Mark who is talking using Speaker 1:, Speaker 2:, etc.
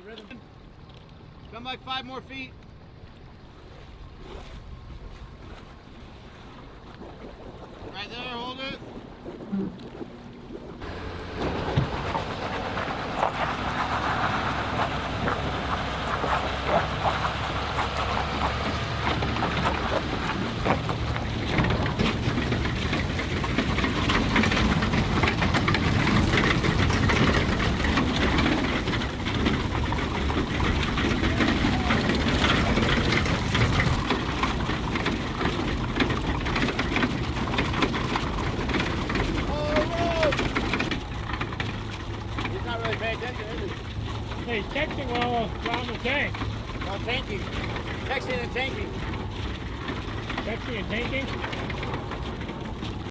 Speaker 1: rhythm. Come like 5 more feet. Right there, hold it.
Speaker 2: He's texting while around the tank.
Speaker 1: No, tanking. Texting and tanking.
Speaker 2: Texting and tanking?